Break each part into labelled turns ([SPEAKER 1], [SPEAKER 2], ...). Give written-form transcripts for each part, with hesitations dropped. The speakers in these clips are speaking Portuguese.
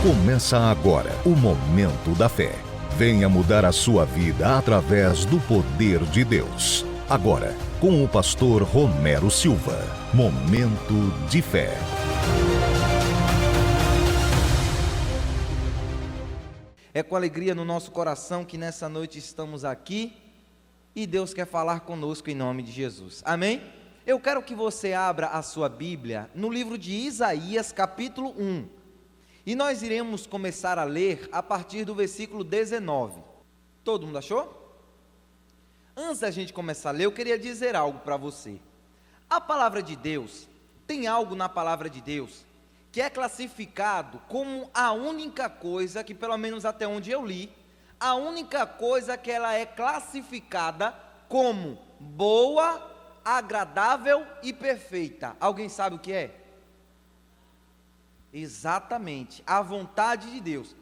[SPEAKER 1] Começa agora o Momento da Fé. Venha mudar a sua vida através do poder de Deus. Agora, com o pastor Romero Silva. Momento de Fé.
[SPEAKER 2] É com alegria no nosso coração que nessa noite estamos aqui e Deus quer falar conosco em nome de Jesus. Amém? Eu quero que você abra a sua Bíblia no livro de Isaías, capítulo 1. E nós iremos começar a ler a partir do versículo 19. Todo mundo achou? Antes da gente começar a ler, eu queria dizer algo para você. A palavra de Deus, tem algo na palavra de Deus que é classificado como a única coisa que, pelo menos até onde eu li, a única coisa que ela é classificada como boa, agradável e perfeita. Alguém sabe o que é? Exatamente, a vontade de Deus.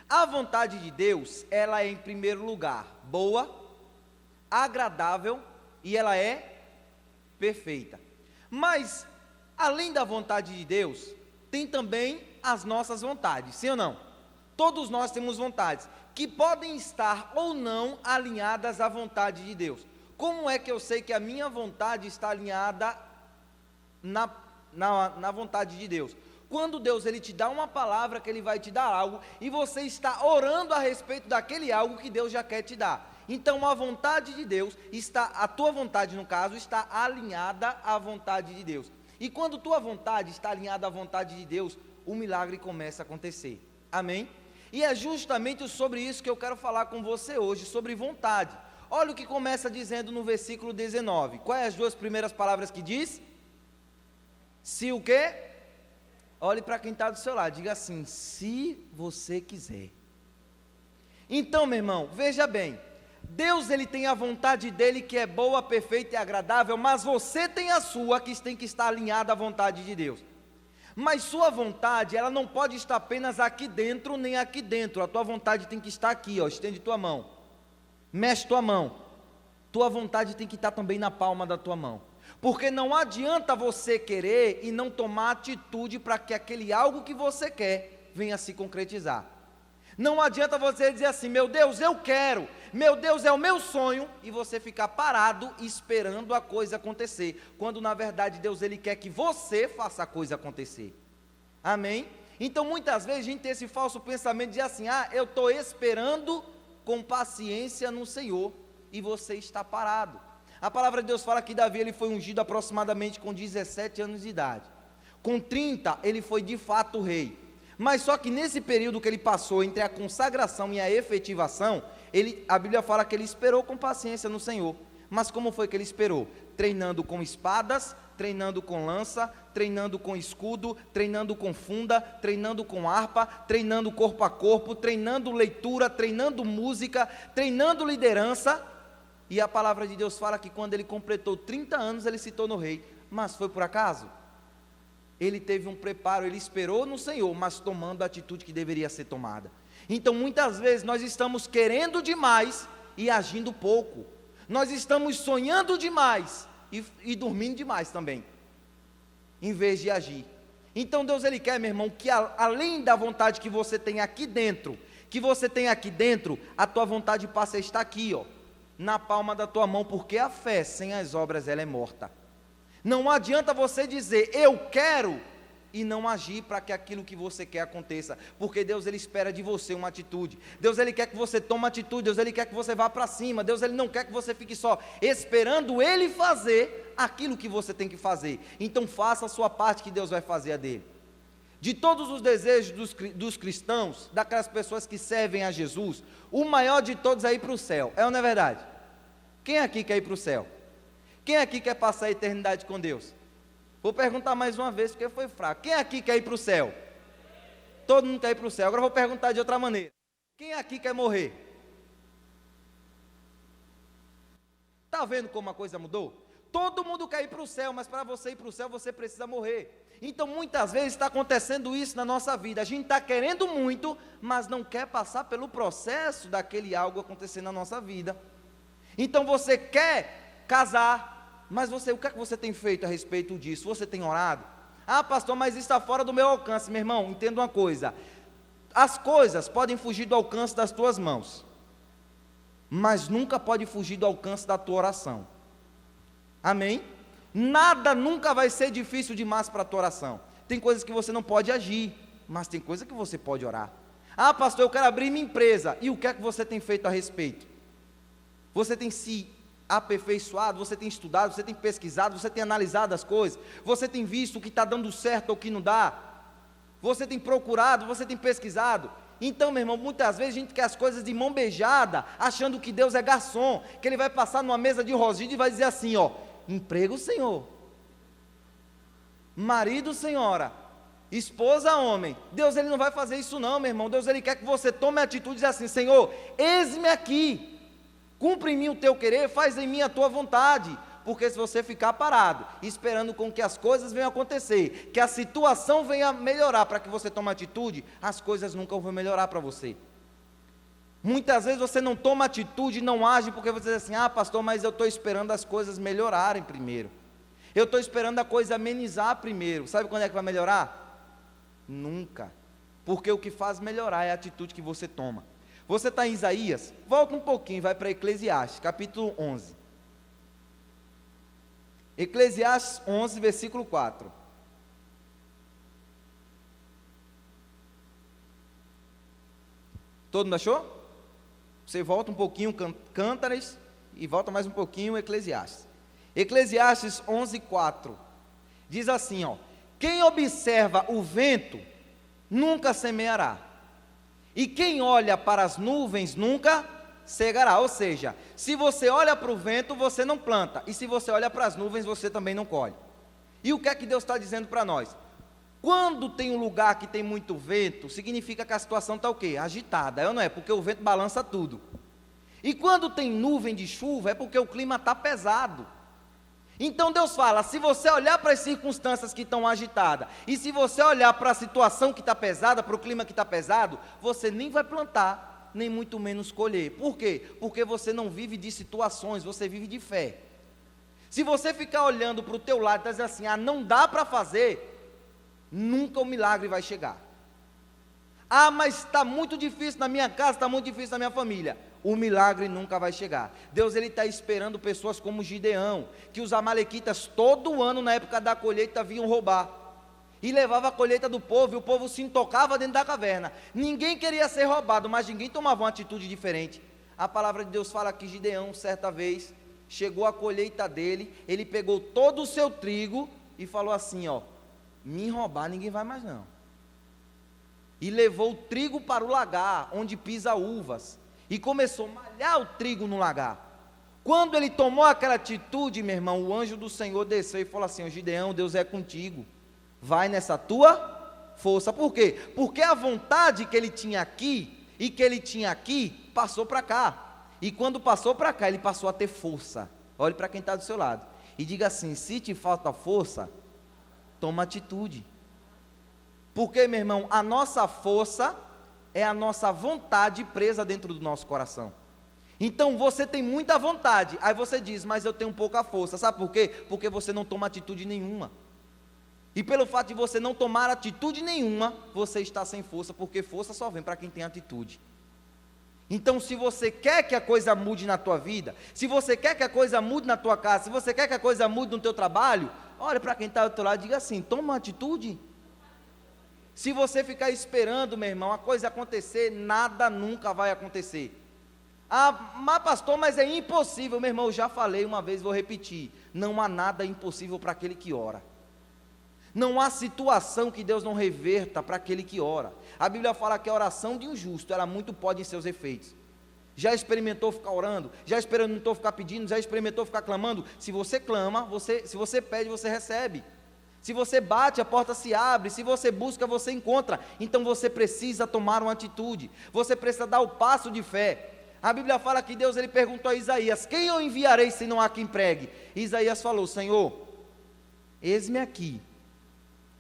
[SPEAKER 2] A vontade de Deus, ela é em primeiro lugar boa, agradável e ela é perfeita. Mas, além da vontade de Deus, tem também as nossas vontades, sim ou não? Todos nós temos vontades, que podem estar ou não alinhadas à vontade de Deus. Como é que eu sei que a minha vontade está alinhada na vontade de Deus? Quando Deus ele te dá uma palavra, que Ele vai te dar algo, e você está orando a respeito daquele algo que Deus já quer te dar. Então a vontade de Deus está, a tua vontade no caso, está alinhada à vontade de Deus. E quando tua vontade está alinhada à vontade de Deus, o milagre começa a acontecer. Amém? E é justamente sobre isso que eu quero falar com você hoje, sobre vontade. Olha o que começa dizendo no versículo 19. Quais as duas primeiras palavras que diz? Se o quê? Olhe para quem está do seu lado, diga assim, se você quiser. Então, meu irmão, veja bem, Deus ele tem a vontade dele que é boa, perfeita e agradável, mas você tem a sua que tem que estar alinhada à vontade de Deus. Mas sua vontade, ela não pode estar apenas aqui dentro, nem aqui dentro. A tua vontade tem que estar aqui, ó, estende tua mão, mexe tua mão. Tua vontade tem que estar também na palma da tua mão. Porque não adianta você querer e não tomar atitude para que aquele algo que você quer venha se concretizar. Não adianta você dizer assim, meu Deus, eu quero, meu Deus é o meu sonho, e você ficar parado esperando a coisa acontecer, quando na verdade Deus ele quer que você faça a coisa acontecer. Amém? Então muitas vezes a gente tem esse falso pensamento de assim, eu estou esperando com paciência no Senhor, e você está parado. A palavra de Deus fala que Davi ele foi ungido aproximadamente com 17 anos de idade. Com 30 ele foi de fato rei. Mas só que nesse período que ele passou entre a consagração e a efetivação, a Bíblia fala que ele esperou com paciência no Senhor. Mas como foi que ele esperou? Treinando com espadas, treinando com lança, treinando com escudo, treinando com funda, treinando com harpa, treinando corpo a corpo, treinando leitura, treinando música, treinando liderança. E a palavra de Deus fala que quando ele completou 30 anos, ele se tornou rei. Mas foi por acaso? Ele teve um preparo, ele esperou no Senhor, mas tomando a atitude que deveria ser tomada. Então muitas vezes nós estamos querendo demais e agindo pouco. Nós estamos sonhando demais e dormindo demais também, em vez de agir. Então Deus ele quer, meu irmão, que além da vontade que você tem aqui dentro, a tua vontade passe a estar aqui, ó, na palma da tua mão, porque a fé sem as obras ela é morta. Não adianta você dizer eu quero e não agir para que aquilo que você quer aconteça, porque Deus ele espera de você uma atitude. Deus ele quer que você tome uma atitude, Deus ele quer que você vá para cima, Deus ele não quer que você fique só esperando ele fazer aquilo que você tem que fazer. Então faça a sua parte que Deus vai fazer a dele. De todos os desejos dos cristãos, daquelas pessoas que servem a Jesus, o maior de todos é ir para o céu, é ou não é verdade? Quem aqui quer ir para o céu? Quem aqui quer passar a eternidade com Deus? Vou perguntar mais uma vez porque foi fraco. Quem aqui quer ir para o céu? Todo mundo quer ir para o céu. Agora eu vou perguntar de outra maneira. Quem aqui quer morrer? Está vendo como a coisa mudou? Todo mundo quer ir para o céu, mas para você ir para o céu você precisa morrer. Então muitas vezes está acontecendo isso na nossa vida, a gente está querendo muito, mas não quer passar pelo processo daquele algo acontecer na nossa vida. Então você quer casar, mas o que é que você tem feito a respeito disso? Você tem orado? Pastor, mas isso está fora do meu alcance. Meu irmão, entenda uma coisa, As coisas podem fugir do alcance das tuas mãos, mas nunca pode fugir do alcance da tua oração. Amém? Nada nunca vai ser difícil demais para a tua oração. Tem coisas que você não pode agir, mas tem coisas que você pode orar. Ah, pastor, eu quero abrir minha empresa. E o que é que você tem feito a respeito? Você tem se aperfeiçoado, você tem estudado, você tem pesquisado, você tem analisado as coisas, você tem visto o que está dando certo ou o que não dá, você tem procurado, você tem pesquisado. Então, meu irmão, muitas vezes a gente quer as coisas de mão beijada, achando que Deus é garçom, que Ele vai passar numa mesa de rosídio e vai dizer assim, ó, emprego, Senhor, marido, senhora, esposa, homem. Deus, Ele não vai fazer isso não, meu irmão. Deus, Ele quer que você tome a atitude e diz assim, Senhor, eis-me aqui, cumpre em mim o teu querer, faz em mim a tua vontade. Porque se você ficar parado, esperando com que as coisas venham acontecer, que a situação venha melhorar para que você tome atitude, as coisas nunca vão melhorar para você. Muitas vezes você não toma atitude, não age, porque você diz assim, ah, pastor, mas eu estou esperando as coisas melhorarem primeiro. Eu estou esperando a coisa amenizar primeiro. Sabe quando é que vai melhorar? Nunca. Porque o que faz melhorar é a atitude que você toma. Você está em Isaías? Volta um pouquinho, vai para Eclesiastes, capítulo 11. Eclesiastes 11, versículo 4. Todo mundo achou? Você volta um pouquinho, Cântares, e volta mais um pouquinho, Eclesiastes. Eclesiastes 11, 4. Diz assim, ó, quem observa o vento, nunca semeará. E quem olha para as nuvens, nunca cegará. Ou seja, se você olha para o vento, você não planta. E se você olha para as nuvens, você também não colhe. E o que é que Deus está dizendo para nós? Quando tem um lugar que tem muito vento, significa que a situação está o quê? Agitada, é ou não é? Porque o vento balança tudo. E quando tem nuvem de chuva, é porque o clima está pesado. Então Deus fala, se você olhar para as circunstâncias que estão agitadas, e se você olhar para a situação que está pesada, para o clima que está pesado, você nem vai plantar, nem muito menos colher. Por quê? Porque você não vive de situações, você vive de fé. Se você ficar olhando para o teu lado e dizer assim, ah, não dá para fazer, nunca o milagre vai chegar. Ah, mas está muito difícil na minha casa, está muito difícil na minha família. O milagre nunca vai chegar. Deus, Ele está esperando pessoas como Gideão, que os amalequitas todo ano, na época da colheita, vinham roubar. E levava a colheita do povo, e o povo se intocava dentro da caverna. Ninguém queria ser roubado, mas ninguém tomava uma atitude diferente. A palavra de Deus fala que Gideão, certa vez, chegou a colheita dele, ele pegou todo o seu trigo, e falou assim, ó, me roubar ninguém vai mais não. E levou o trigo para o lagar, onde pisa uvas, e começou a malhar o trigo no lagar. Quando ele tomou aquela atitude, meu irmão, o anjo do Senhor desceu e falou assim, Gideão, Deus é contigo, vai nessa tua força. Por quê? Porque a vontade que ele tinha aqui, e que ele tinha aqui, passou para cá. E quando passou para cá, ele passou a ter força. Olhe para quem está do seu lado, e diga assim, se te falta força, toma atitude. Porque, meu irmão, a nossa força é a nossa vontade presa dentro do nosso coração. Então você tem muita vontade, aí você diz, mas eu tenho pouca força. Sabe por quê? Porque você não toma atitude nenhuma. E pelo fato de você não tomar atitude nenhuma, você está sem força, porque força só vem para quem tem atitude. Então, se você quer que a coisa mude na tua vida, se você quer que a coisa mude na tua casa, se você quer que a coisa mude no teu trabalho, olha para quem está do teu lado e diga assim, toma uma atitude. Se você ficar esperando, meu irmão, a coisa acontecer, nada nunca vai acontecer. Ah, mas pastor, mas é impossível, meu irmão, eu já falei uma vez, vou repetir, não há nada impossível para aquele que ora. Não há situação que Deus não reverta para aquele que ora. A Bíblia fala que a oração de um justo, ela muito pode em seus efeitos. Já experimentou ficar orando? Já experimentou ficar pedindo? Já experimentou ficar clamando? Se você clama, se você pede, você recebe. Se você bate, a porta se abre. Se você busca, você encontra. Então você precisa tomar uma atitude. Você precisa dar o passo de fé. A Bíblia fala que Deus, Ele perguntou a Isaías, quem eu enviarei se não há quem pregue? E Isaías falou, Senhor, eis-me aqui,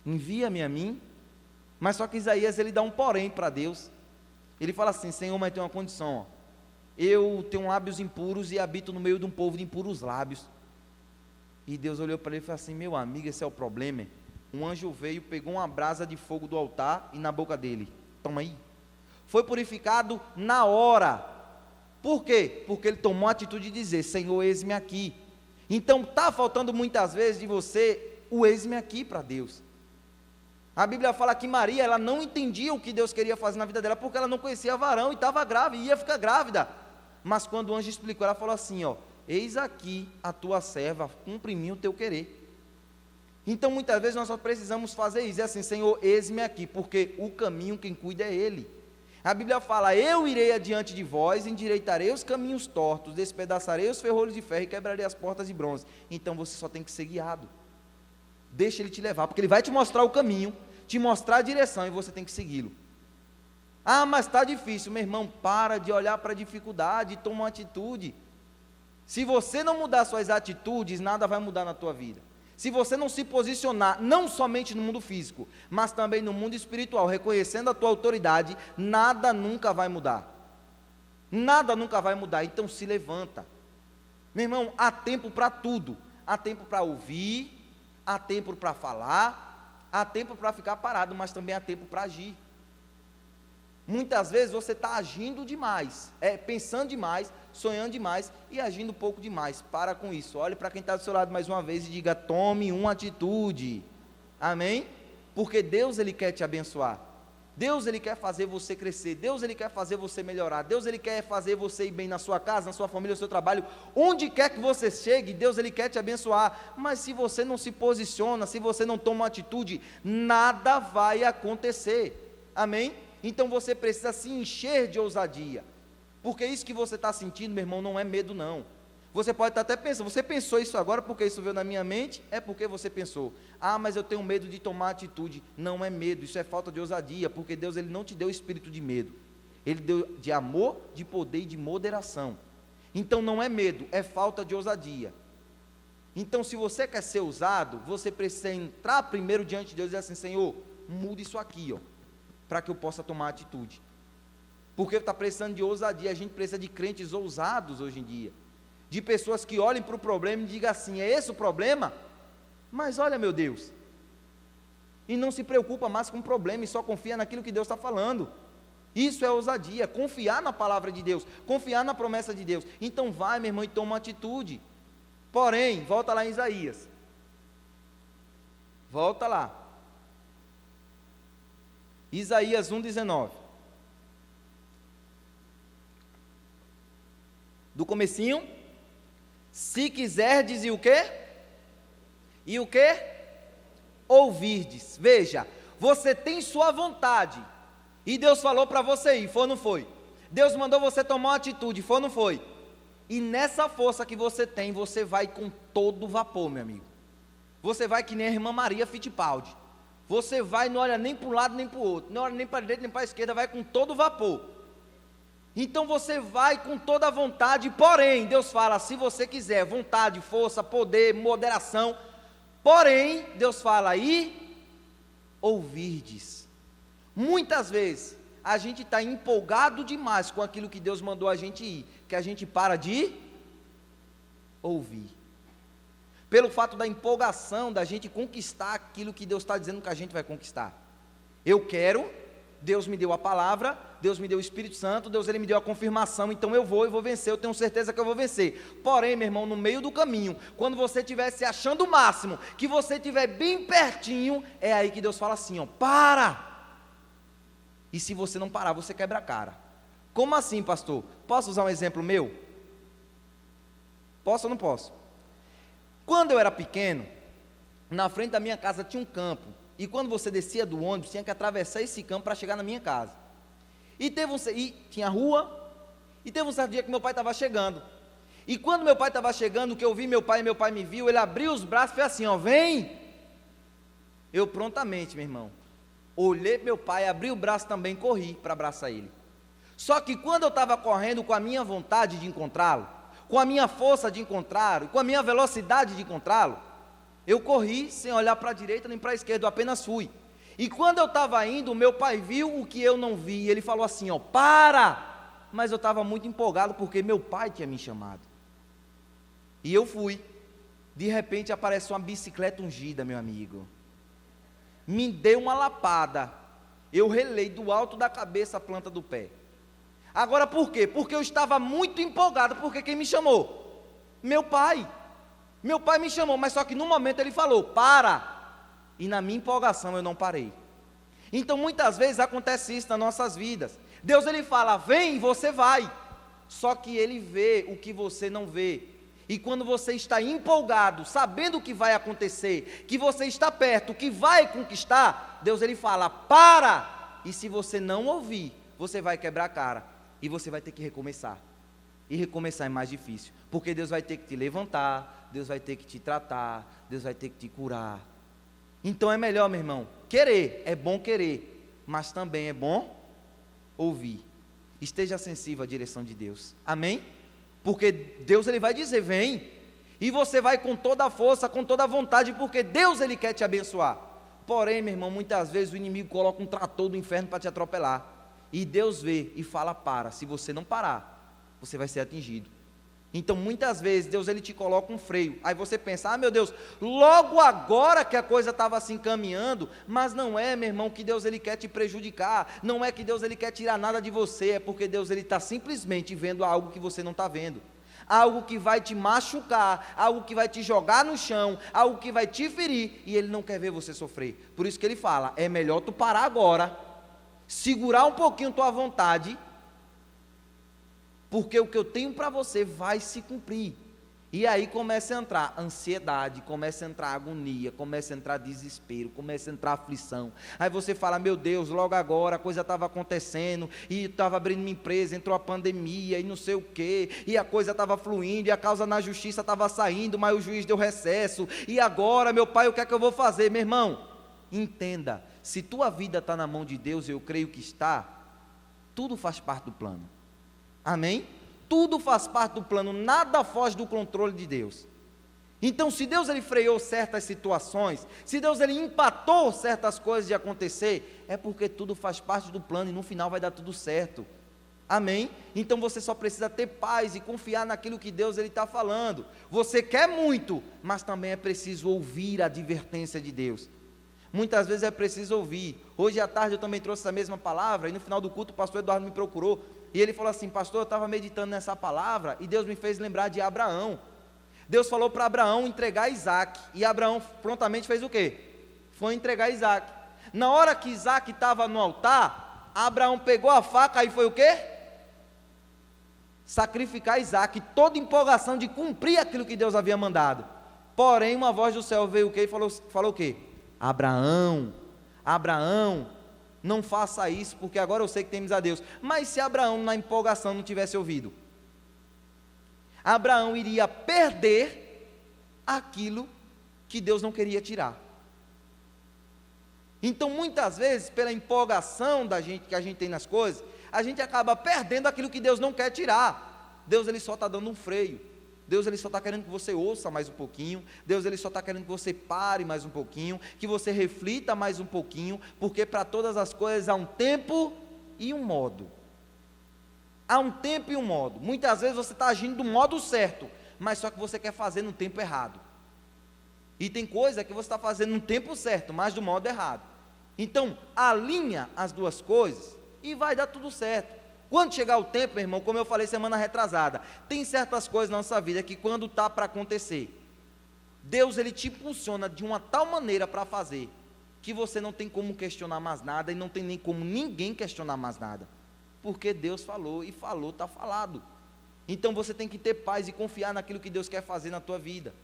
[SPEAKER 2] envia-me a mim. Mas só que Isaías, ele dá um porém para Deus. Ele fala assim, Senhor, mas tem uma condição, ó. Eu tenho lábios impuros e habito no meio de um povo de impuros lábios. E Deus olhou para ele e falou assim, meu amigo, esse é o problema. Um anjo veio, pegou uma brasa de fogo do altar e na boca dele, toma aí, foi purificado na hora. Por quê? Porque ele tomou a atitude de dizer: Senhor, eis-me aqui. Então está faltando muitas vezes de você o eis-me aqui para Deus. A Bíblia fala que Maria, ela não entendia o que Deus queria fazer na vida dela, porque ela não conhecia varão e estava grávida, e ia ficar grávida. Mas quando o anjo explicou, ela falou assim: ó, eis aqui a tua serva, cumpre em mim o teu querer. Então muitas vezes nós só precisamos fazer isso, é assim: Senhor, eis-me aqui, porque o caminho quem cuida é Ele. A Bíblia fala: eu irei adiante de vós, endireitarei os caminhos tortos, despedaçarei os ferrolhos de ferro e quebrarei as portas de bronze. Então você só tem que ser guiado. Deixa Ele te levar, porque Ele vai te mostrar o caminho, te mostrar a direção, e você tem que segui-lo. Ah, mas está difícil. Meu irmão, para de olhar para a dificuldade e toma uma atitude. Se você não mudar suas atitudes, nada vai mudar na tua vida. Se você não se posicionar, não somente no mundo físico, mas também no mundo espiritual, reconhecendo a tua autoridade, nada nunca vai mudar. Nada nunca vai mudar. Então se levanta. Meu irmão, há tempo para tudo. Há tempo para ouvir, há tempo para falar, há tempo para ficar parado, mas também há tempo para agir. Muitas vezes você está agindo demais, pensando demais, sonhando demais e agindo um pouco demais. Para com isso. Olhe para quem está do seu lado mais uma vez e diga: tome uma atitude. Amém? Porque Deus, Ele quer te abençoar. Deus, Ele quer fazer você crescer. Deus, Ele quer fazer você melhorar. Deus, Ele quer fazer você ir bem na sua casa, na sua família, no seu trabalho. Onde quer que você chegue, Deus, Ele quer te abençoar. Mas se você não se posiciona, se você não toma uma atitude, nada vai acontecer. Amém? Então você precisa se encher de ousadia. Porque isso que você está sentindo, meu irmão, não é medo não. Você pode estar até pensando: você pensou isso agora porque isso veio na minha mente? É porque você pensou: ah, mas eu tenho medo de tomar atitude. Não é medo, isso é falta de ousadia. Porque Deus, Ele não te deu espírito de medo. Ele deu de amor, de poder e de moderação. Então não é medo, é falta de ousadia. Então se você quer ser ousado, você precisa entrar primeiro diante de Deus e dizer assim: Senhor, muda isso aqui, ó, para que eu possa tomar atitude. Porque está precisando de ousadia. A gente precisa de crentes ousados hoje em dia, de pessoas que olhem para o problema e digam assim: é esse o problema? Mas olha, meu Deus, e não se preocupa mais com o problema e só confia naquilo que Deus está falando. Isso é ousadia, confiar na palavra de Deus, confiar na promessa de Deus. Então vai, meu irmão, e toma uma atitude. Porém, volta lá em Isaías, volta lá, Isaías 1,19. Do comecinho: se quiserdes, e o quê? E o quê? Ouvirdes. Veja, você tem sua vontade, e Deus falou para você ir, foi ou não foi? Deus mandou você tomar uma atitude, foi ou não foi? E nessa força que você tem, você vai com todo vapor, meu amigo. Você vai que nem a irmã Maria Fittipaldi. Você vai, não olha nem para um lado nem para o outro, não olha nem para a direita nem para a esquerda, vai com todo vapor. Então você vai com toda a vontade, porém, Deus fala: se você quiser, vontade, força, poder, moderação, porém, Deus fala: e ouvirdes. Muitas vezes, a gente está empolgado demais com aquilo que Deus mandou a gente ir, que a gente para de ouvir. Pelo fato da empolgação, da gente conquistar aquilo que Deus está dizendo que a gente vai conquistar. Eu quero, Deus me deu a palavra, Deus me deu o Espírito Santo, Deus, Ele me deu a confirmação, então eu vou vencer, eu tenho certeza que eu vou vencer. Porém, meu irmão, no meio do caminho, quando você estiver se achando o máximo, que você estiver bem pertinho, é aí que Deus fala assim, ó: para! E se você não parar, você quebra a cara. Como assim, pastor? Posso usar um exemplo meu? Posso ou não posso? Quando eu era pequeno, na frente da minha casa tinha um campo, e quando você descia do ônibus, tinha que atravessar esse campo para chegar na minha casa. E tinha rua, e teve um certo dia que meu pai estava chegando. E quando meu pai estava chegando, que eu vi meu pai e meu pai me viu, ele abriu os braços e fez assim, ó: vem! Eu prontamente, meu irmão, olhei para meu pai, abri o braço também, corri para abraçar ele. Só que quando eu estava correndo com a minha vontade de encontrá-lo, com a minha força de encontrá-lo, com a minha velocidade de encontrá-lo, eu corri sem olhar para a direita nem para a esquerda, eu apenas fui. E quando eu estava indo, meu pai viu o que eu não vi, ele falou assim, ó: para! Mas eu estava muito empolgado porque meu pai tinha me chamado. E eu fui. De repente aparece uma bicicleta ungida, meu amigo. Me deu uma lapada. eu relei do alto da cabeça à planta do pé. Agora por quê? Porque eu estava muito empolgado, porque quem me chamou? Meu pai. Meu pai me chamou, mas só que no momento ele falou, para. E na minha empolgação eu não parei. Então muitas vezes acontece isso nas nossas vidas. Deus ele fala, vem e você vai. Só que ele vê o que você não vê. E quando você está empolgado, sabendo o que vai acontecer, que você está perto, que vai conquistar, Deus ele fala, para! E se você não ouvir, você vai quebrar a cara. E você vai ter que recomeçar. E recomeçar é mais difícil. Porque Deus vai ter que te levantar, Deus vai ter que te tratar, Deus vai ter que te curar. Então é melhor, meu irmão, querer, é bom querer, mas também é bom ouvir. Esteja sensível à direção de Deus. Amém? Porque Deus ele vai dizer, vem, e você vai com toda a força, com toda a vontade, porque Deus ele quer te abençoar. Porém, meu irmão, muitas vezes o inimigo coloca um trator do inferno para te atropelar, e Deus vê e fala, para, se você não parar, você vai ser atingido. Então muitas vezes Deus ele te coloca um freio, aí você pensa, ah meu Deus, logo agora que a coisa estava assim caminhando, mas não é, meu irmão, que Deus ele quer te prejudicar, não é que Deus ele quer tirar nada de você, é porque Deus ele está simplesmente vendo algo que você não está vendo, algo que vai te machucar, algo que vai te jogar no chão, algo que vai te ferir, e ele não quer ver você sofrer. Por isso que ele fala, é melhor tu parar agora, segurar um pouquinho tua vontade, porque o que eu tenho para você vai se cumprir. E aí começa a entrar ansiedade, começa a entrar agonia, começa a entrar desespero, começa a entrar aflição. Aí você fala, meu Deus, logo agora a coisa estava acontecendo, e estava abrindo minha empresa, entrou a pandemia, e não sei o quê, e a coisa estava fluindo, e a causa na justiça estava saindo, mas o juiz deu recesso, e agora, meu pai, o que é que eu vou fazer? Meu irmão, entenda, se tua vida está na mão de Deus, eu creio que está, tudo faz parte do plano. Amém? Tudo faz parte do plano, nada foge do controle de Deus. Então, se Deus ele freou certas situações, se Deus ele empatou certas coisas de acontecer, é porque tudo faz parte do plano e no final vai dar tudo certo. Amém? Então você só precisa ter paz e confiar naquilo que Deus ele está falando. Você quer muito, mas também é preciso ouvir a advertência de Deus. Muitas vezes é preciso ouvir. Hoje à tarde eu também trouxe essa mesma palavra, e no final do culto o pastor Eduardo me procurou, e ele falou assim, pastor, eu estava meditando nessa palavra, e Deus me fez lembrar de Abraão. Deus falou para Abraão entregar Isaac, e Abraão prontamente fez o quê? Foi entregar Isaac. Na hora que Isaac estava no altar, Abraão pegou a faca e foi o quê? Sacrificar Isaac, toda empolgação de cumprir aquilo que Deus havia mandado. Porém, uma voz do céu veio o quê? E falou o quê? Abraão, Abraão, não faça isso, porque agora eu sei que temos a Deus. Mas se Abraão na empolgação não tivesse ouvido, Abraão iria perder aquilo que Deus não queria tirar. Então muitas vezes, pela empolgação da gente, que a gente tem nas coisas, a gente acaba perdendo aquilo que Deus não quer tirar. Deus ele só está dando um freio. Deus ele só está querendo que você ouça mais um pouquinho, Deus ele só está querendo que você pare mais um pouquinho, que você reflita mais um pouquinho, porque para todas as coisas há um tempo e um modo. Há um tempo e um modo. Muitas vezes você está agindo do modo certo, mas só que você quer fazer no tempo errado. E tem coisa que você está fazendo no tempo certo, mas do modo errado. Então, alinha as duas coisas e vai dar tudo certo. Quando chegar o tempo, meu irmão, como eu falei semana retrasada, tem certas coisas na nossa vida que quando está para acontecer, Deus ele te impulsiona de uma tal maneira para fazer, que você não tem como questionar mais nada e não tem nem como ninguém questionar mais nada, porque Deus falou e falou, está falado. Então você tem que ter paz e confiar naquilo que Deus quer fazer na tua vida.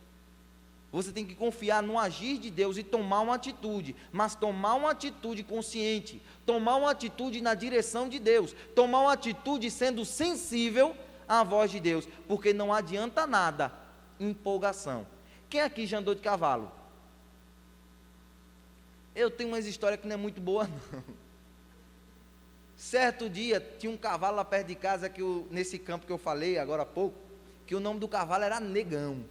[SPEAKER 2] Você tem que confiar no agir de Deus e tomar uma atitude, mas tomar uma atitude consciente, tomar uma atitude na direção de Deus, tomar uma atitude sendo sensível à voz de Deus, porque não adianta nada empolgação. Quem aqui já andou de cavalo? Eu tenho umas histórias que não é muito boa não. Certo dia, tinha um cavalo lá perto de casa, nesse campo que eu falei agora há pouco, que o nome do cavalo era Negão.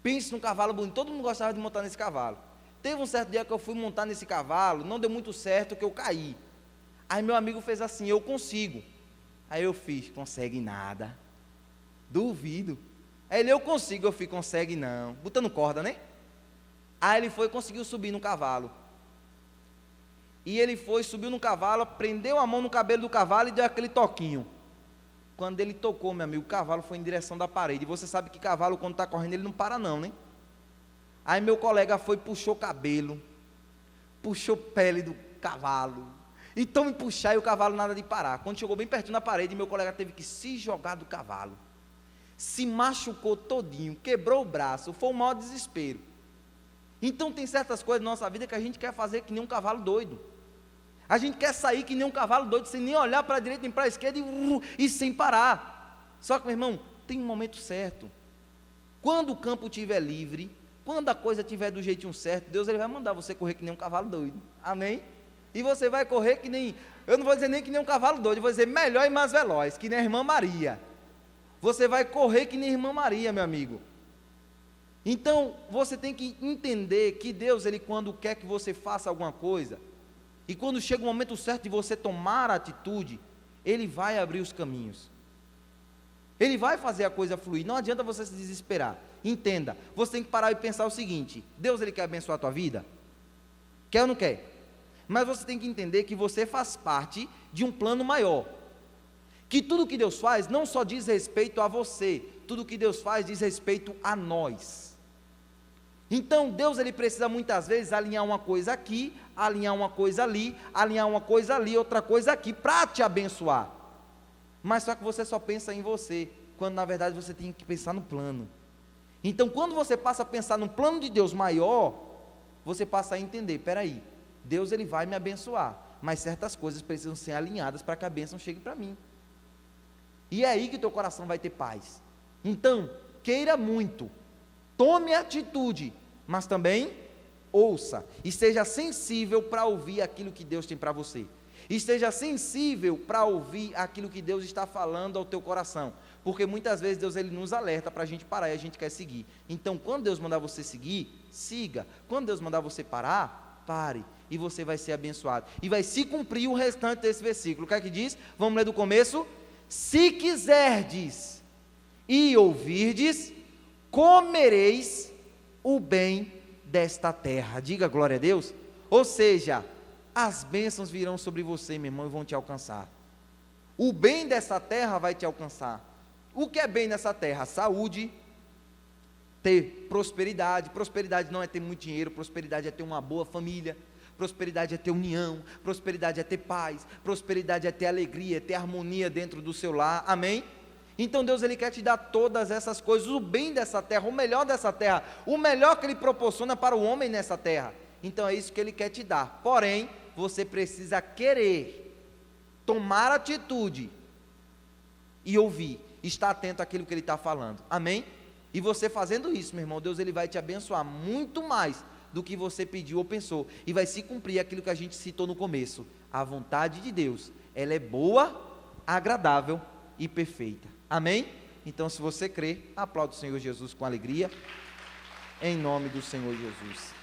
[SPEAKER 2] Pense num cavalo bonito, todo mundo gostava de montar nesse cavalo. Teve um certo dia que eu fui montar nesse cavalo, não deu muito certo, que eu caí. Aí meu amigo fez assim, eu consigo. Aí eu fiz, consegue nada. Duvido. Aí ele, eu consigo, eu fiz, consegue não. Botando corda, né? Aí ele foi e conseguiu subir no cavalo. E ele foi, subiu no cavalo, prendeu a mão no cabelo do cavalo e deu aquele toquinho. Quando ele tocou, meu amigo, o cavalo foi em direção da parede. E você sabe que cavalo, quando está correndo, ele não para não, né? Aí meu colega foi, puxou cabelo, puxou pele do cavalo. Então me puxar e o cavalo nada de parar. Quando chegou bem pertinho da parede, meu colega teve que se jogar do cavalo. Se machucou todinho, quebrou o braço, foi o maior desespero. Então tem certas coisas na nossa vida que a gente quer fazer que nem um cavalo doido. A gente quer sair que nem um cavalo doido, sem nem olhar para a direita nem para a esquerda e sem parar. Só que, meu irmão, tem um momento certo. Quando o campo estiver livre, quando a coisa estiver do jeitinho certo, Deus ele vai mandar você correr que nem um cavalo doido. Amém? E você vai correr que nem, eu não vou dizer nem que nem um cavalo doido, eu vou dizer melhor e mais veloz, que nem a irmã Maria. Você vai correr que nem a irmã Maria, meu amigo. Então, você tem que entender que Deus, ele quando quer que você faça alguma coisa, e quando chega o momento certo de você tomar a atitude, ele vai abrir os caminhos. Ele vai fazer a coisa fluir. Não adianta você se desesperar. Entenda, você tem que parar e pensar o seguinte: Deus ele quer abençoar a tua vida? Quer ou não quer? Mas você tem que entender que você faz parte de um plano maior. Que tudo que Deus faz não só diz respeito a você, tudo que Deus faz diz respeito a nós. Então Deus ele precisa muitas vezes alinhar uma coisa aqui, alinhar uma coisa ali, alinhar uma coisa ali, outra coisa aqui, para te abençoar. Mas só que você só pensa em você, quando na verdade você tem que pensar no plano. Então quando você passa a pensar no plano de Deus maior, você passa a entender, peraí, Deus ele vai me abençoar, mas certas coisas precisam ser alinhadas para que a bênção chegue para mim. E é aí que teu coração vai ter paz. Então, queira muito, tome atitude, mas também ouça, e seja sensível para ouvir aquilo que Deus tem para você. E seja sensível para ouvir aquilo que Deus está falando ao teu coração. Porque muitas vezes Deus ele nos alerta para a gente parar e a gente quer seguir. Então, quando Deus mandar você seguir, siga. Quando Deus mandar você parar, pare. E você vai ser abençoado. E vai se cumprir o restante desse versículo. O que é que diz? Vamos ler do começo. Se quiserdes e ouvirdes, comereis o bem desta terra. Diga glória a Deus. Ou seja, as bênçãos virão sobre você, meu irmão, e vão te alcançar. O bem dessa terra vai te alcançar. O que é bem nessa terra? Saúde, ter prosperidade. Prosperidade não é ter muito dinheiro, prosperidade é ter uma boa família. Prosperidade é ter união, prosperidade é ter paz, prosperidade é ter alegria, é ter harmonia dentro do seu lar, amém? Então Deus ele quer te dar todas essas coisas, o bem dessa terra, o melhor dessa terra, o melhor que ele proporciona para o homem nessa terra. Então é isso que ele quer te dar, porém, você precisa querer, tomar atitude e ouvir, estar atento àquilo que ele está falando, amém? E você fazendo isso, meu irmão, Deus ele vai te abençoar muito mais do que você pediu ou pensou, e vai se cumprir aquilo que a gente citou no começo. A vontade de Deus, ela é boa, agradável e perfeita, amém? Então se você crê, aplaude o Senhor Jesus com alegria, em nome do Senhor Jesus.